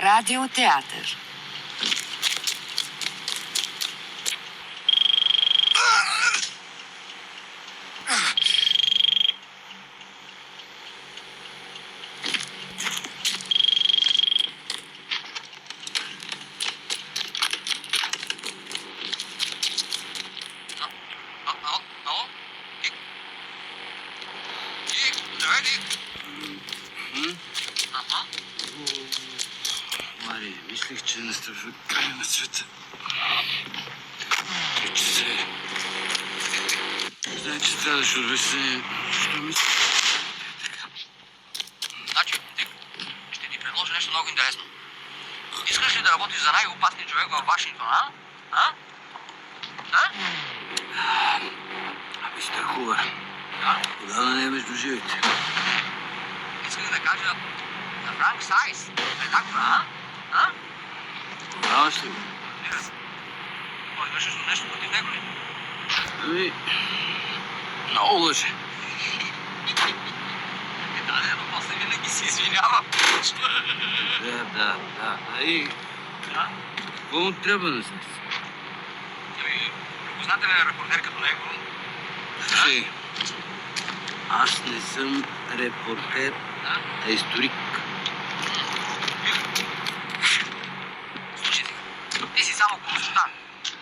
Радиотеатър. Мари, мислих, че настъпва края на света. 3 часа е. Знае, че страдаш от весне. Що мисля? Значи, Дик, ще ти предложа нещо много интересно. Искаш ли да работиш за най-опасния човек в Вашингтон, а? Аби страхува. Отдавна не е между живите. Исках да кажа на Франк Сайс, редактора, Познаваш ли го? Разбира се. Той имаше нещо против него ли? Ами, много лъже. Да, но после винаги се извинява. Да. И какво му трябва на сега? Ами, припознателен репортер като него. Слушай, аз не съм репортер, а историк. Слушай сега, ти си само консултант,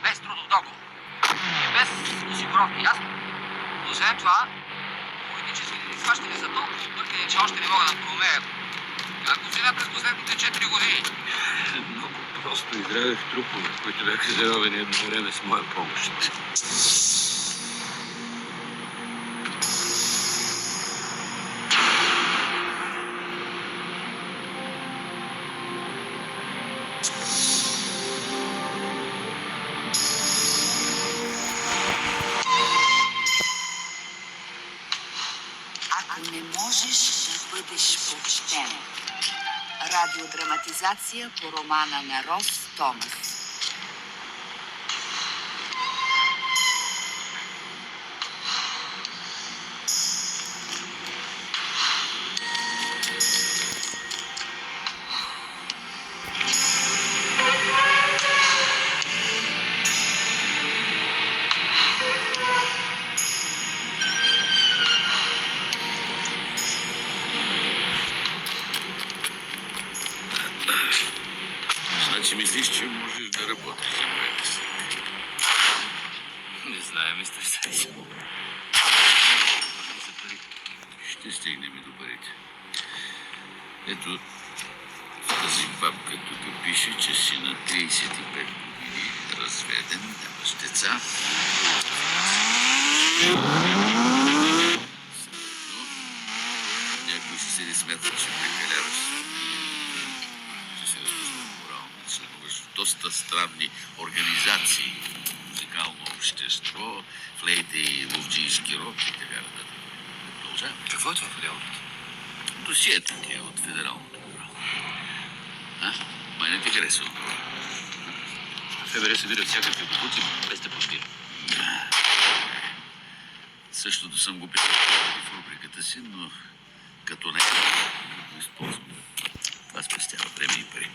без трудов договор и без осигуровки, ясно? Освен това, политическите ни схващания са толкова объркани, че още не мога да проумея. Как оценя през последните 4 години? Много просто изравях трупове, които бяха заровени едно време с моя помощ. Ако не можеш да бъдеш почтен. Радиодраматизация по романа на Рос Томас. Значи мислиш, че можеш да работиш за проекта си? Не знае, мистер Сайс. За пари. Ще стигнем и до парите. Ето, в тази папка тук пише, че си на 35 години, разведен, нямаш деца. Някой ще се не смята, че прекаляваш. Членуваш в доста странни организации, музикално общество, флейта и ловджийски рок и така нататък. Продължаваме. Какво е това в делото? Досието ти е от Федералното бюро. Май не ти харесва? ФБР събира всякакви боклуци, без да подбира. Същото съм го писал в рубриката си, но като не го използвам. Това спестява време и пари.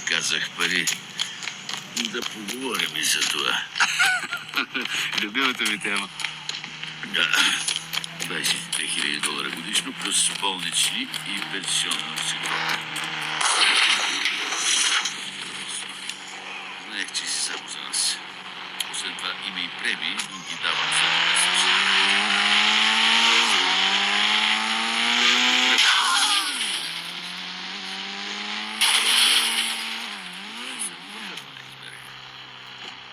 Казах пари. Да поговорим и за това. Любимата ми тема. Да. 22 000 $ годишно, плюс болнични и пенсионна осигуровка. Знаех, че си само за нас. Освен това има и премии, но ги давам за месец.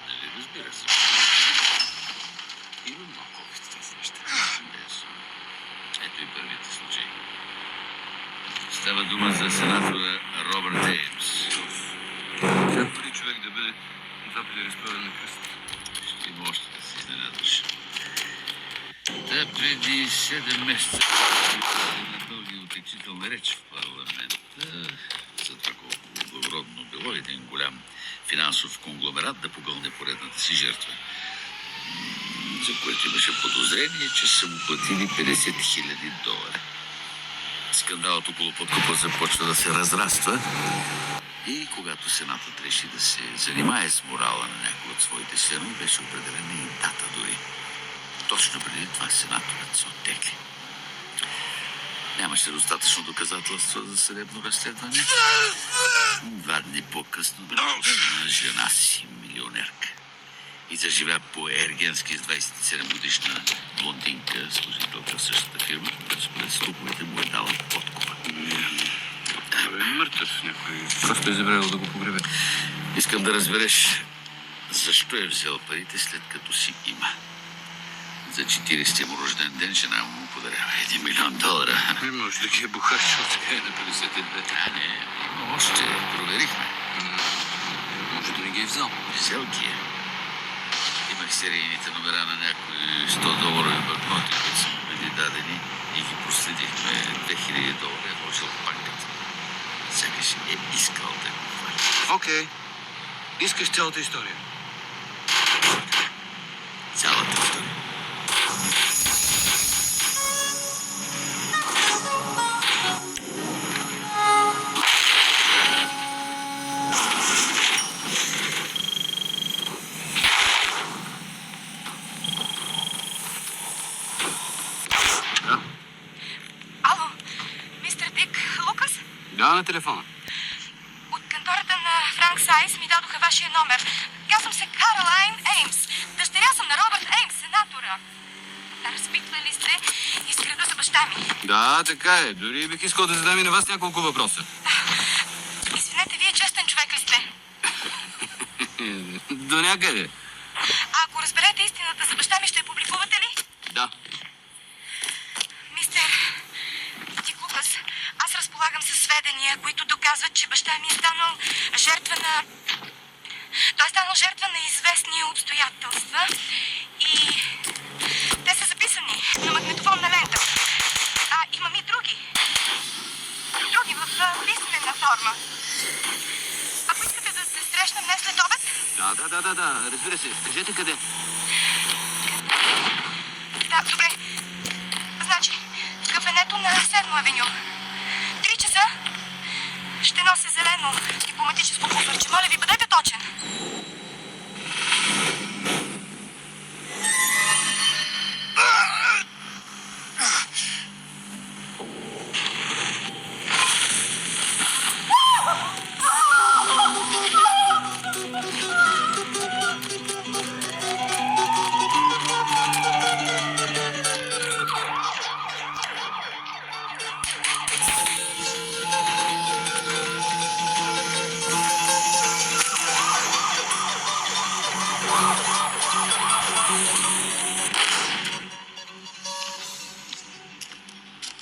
Нали, разбира се. Има малко опит в тези неща. Ето и първият случай. Става дума за сенатора Робърт Еймс. Дори човек да бъде 2 пъти разправен на кръст. Ще има още да се изненадаш. Та преди 7 месеца на дълги отекчителна реч в парламента за това колко благородно било един голям финансов конгломерат да погълне поредната си жертва, за което имаше подозрение, че са му платили $50 000. Скандалът около подкупа започва да се разраства и когато Сенатът реши да се занимае с морала на някой от своите членове, беше определена и дата дори. Точно преди това сенаторът се оттегли. Нямаше достатъчно доказателства за съдебно разследване. 2 дни по-късно напусна жена си, милионерка. И заживя по-ергенски с 27-годишна блондинка, служителка в същата фирма, която според слуховете му е дала подкупа. Той е мъртъв някой. Просто е забравил да го погребе. Искам да разбереш защо е взел парите, след като си има. За 40-тия му рожден ден жена му подарява $1 милион. Може да ги е бухач от сега на 52. Не, има още. Проверихме. Може да не ги е взел. Взел ги е. Имах серийните номера на някои $100 банкноти, които са му били дадени и ги проследихме. $2000 е вложил в банката. Сякаш е искал да го хвали. Окей. Искаш цялата история. Цялата история. Ало, мистер Дик Лукас? Да, на телефона. От кантората на Франк Сайс ми дадоха вашия номер. Казвам се Каролайн Еймс. Дъщеря съм на Робърт Еймс, сенатора. Разпитвали сте изгреда за баща ми. Да, така е. Дори бих искал да задам и на вас няколко въпроса. Извинете, вие честен човек ли сте? До някъде. А ако разберете истината за баща ми, ще я публикувате ли? Да. Мистер Дик Лукас, аз разполагам със сведения, които доказват, че баща ми е станал жертва на... Той е станал жертва на известни обстоятелства и те са записани на магнитофонна лента. А имам и други. Други в писмена форма. Ако искате да се срещнем днес след обед? Да. Разбира се. Кажете къде. Да, добре. Значи, кафенето на 7 авеню. 3 часа ще нося зелено дипломатическо куфърче. Моля ви, бъдете точен.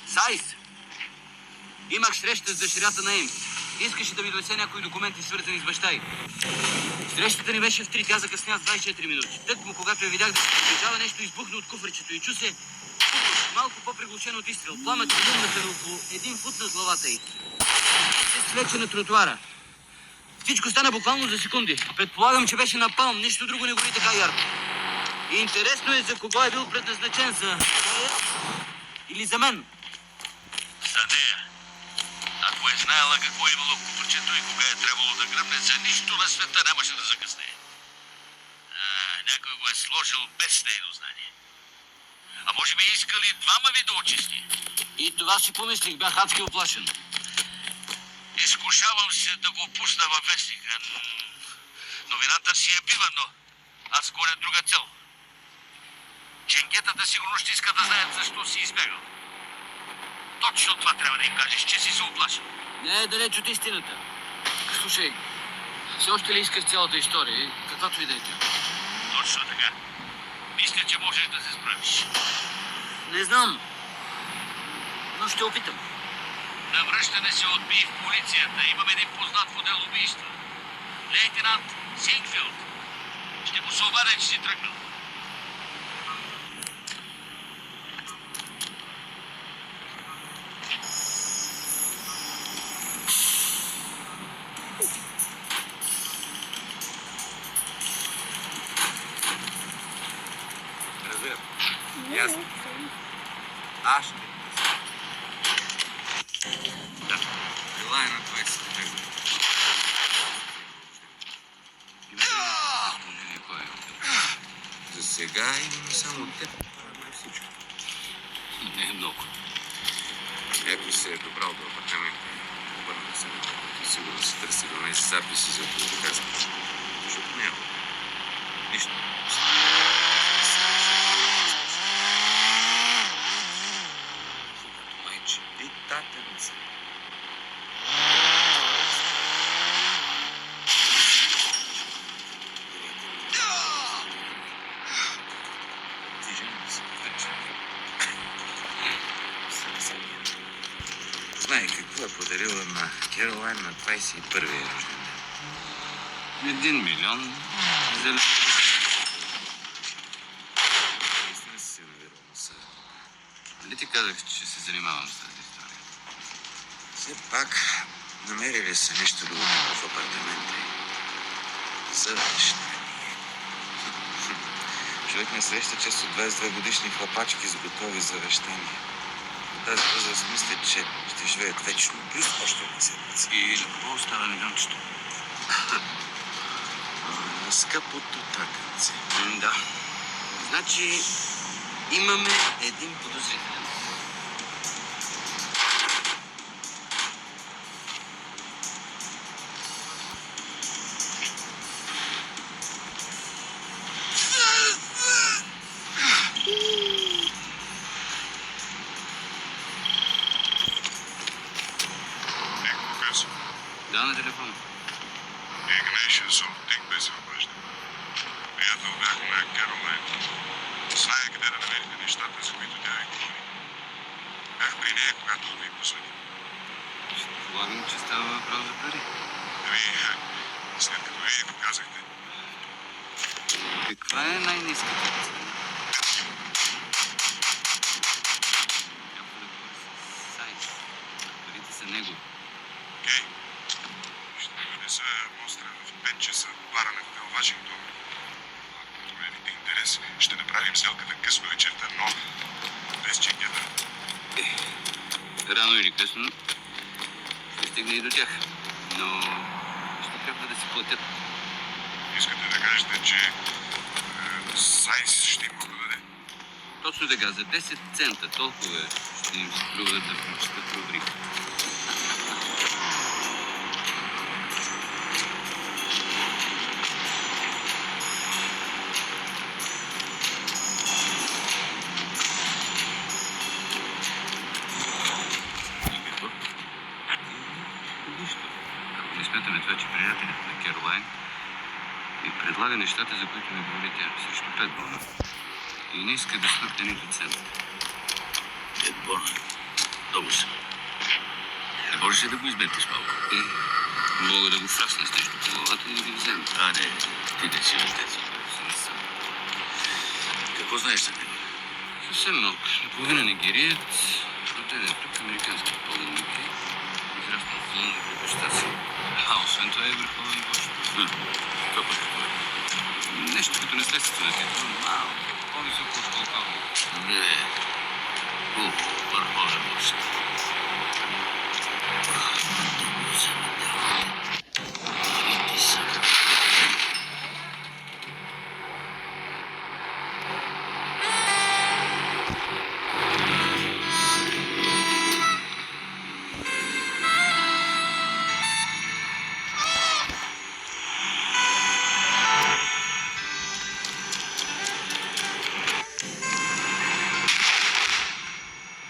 Сайс! Имах среща с дъщерята на Еймс. Искаше да ми донесе някои документи, свързани с баща й. Срещата ни беше в 3, тя закъсня с 24 минути. Тъкмо, когато я видях да се приближава, нещо избухна от куфърчето и чу се малко по-приглушено от изстрел. Пламъци лумнаха на около 1 фут над главата й. Се свлече на тротуара. Всичко стана буквално за секунди. Предполагам, че беше напалм. Нищо друго не гори така ярко. И интересно е за кого е бил предназначен. За нея или за мен? За нея. Ако е знаела какво е имало в куфърчето и кога е трябвало да гръмне, за нищо на света нямаше да закъсне. Някой го е сложил без нейно знание. А може би искали двама ви да очисти. И това си помислих. Бях адски оплашен. Изкушавам се да го пусна във вестника. Новината си е бива, но аз гоня друга цел. Ченгетата сигурно ще иска да знаят защо си избегал. Точно това трябва да им кажеш, че си се оплашил. Не е далеч от истината. Слушай, все още ли искаш цялата история? Каквато и да е тя. Точно така. Мисля, че можеш да се справиш. Не знам. Но ще опитам. На връщане се отби в полицията. Имам един познат в отдел убийства. Лейтенант Сингфилд. Ще му се обадя, че си тръгнал. Разбирам. Ясно. Аз ще. Сега имаме само теб. Това е всичко. Не е много. Някой се е добрал до апартамента. Обърна се на теб. Сигурно си търси да не записи за доказва. Защото няма. Нищо. Майче, и татенце. Ти жени се вече. Знае какво е подарила на Керолайн на 21-я рожден ден. 1 милион зелен. Наистина си се навирал на съда. Нали ти казах, че се занимавам с тази история? Все пак намерили са нещо любопитно в апартамента й. Завещание. Човек не среща често 22 годишни хлапачки с готови завещания. На тази възраст мисля, че ще живеят вечно. Плюс още една седмица. И на какво остава милиончето? На скъпото татенце. Да. Значи имаме един подозрителен. Да, на телефона. Ignatius от Тик без въвеждане. Приятел бях на Керолайн. Знае къде да намерите нещата, за които тя ви говори. Бях при нея, когато ви позвони. Предполагам, че става въпрос за пари. След като вие го казахте, Каква е най-ниската цена? Трябва да говори с Сайс. Парите са негови. окей. Ще ви донеса мостра в 5 часа в бара на хотел Вашингтон. Ако проявите интерес, ще направим сделката късно вечерта, но без чекета. Рано или късно ще стигне и до тях. Но ще трябва да си платят. Искате да кажете, че Сайс ще им го даде? Точно така, за 10 цента толкова ще им струва да прочитат рубрика. И какво? Нищо. Ако не смятаме това, че приятелят на Керолайн и предлага нещата, за които ми говори тя, срещу 5 бона. И не иска да смъкне нито цент. 5 бона? Много са. Не можеш ли да го изметнеш малко? Мога да го фрасна с нещо по главата и да ги взема. Не, ти не си летец. Не съм. Какво знаеш за него? Съвсем малко. Наполовина нигериец, роден е тук, американски пълненик. Израснал в Лондон при баща си. А освен това е върховен вожд. Това пък какво е? Нещо като наследство на титул. Малко по-високо от полковник. Не. Върховен вожд.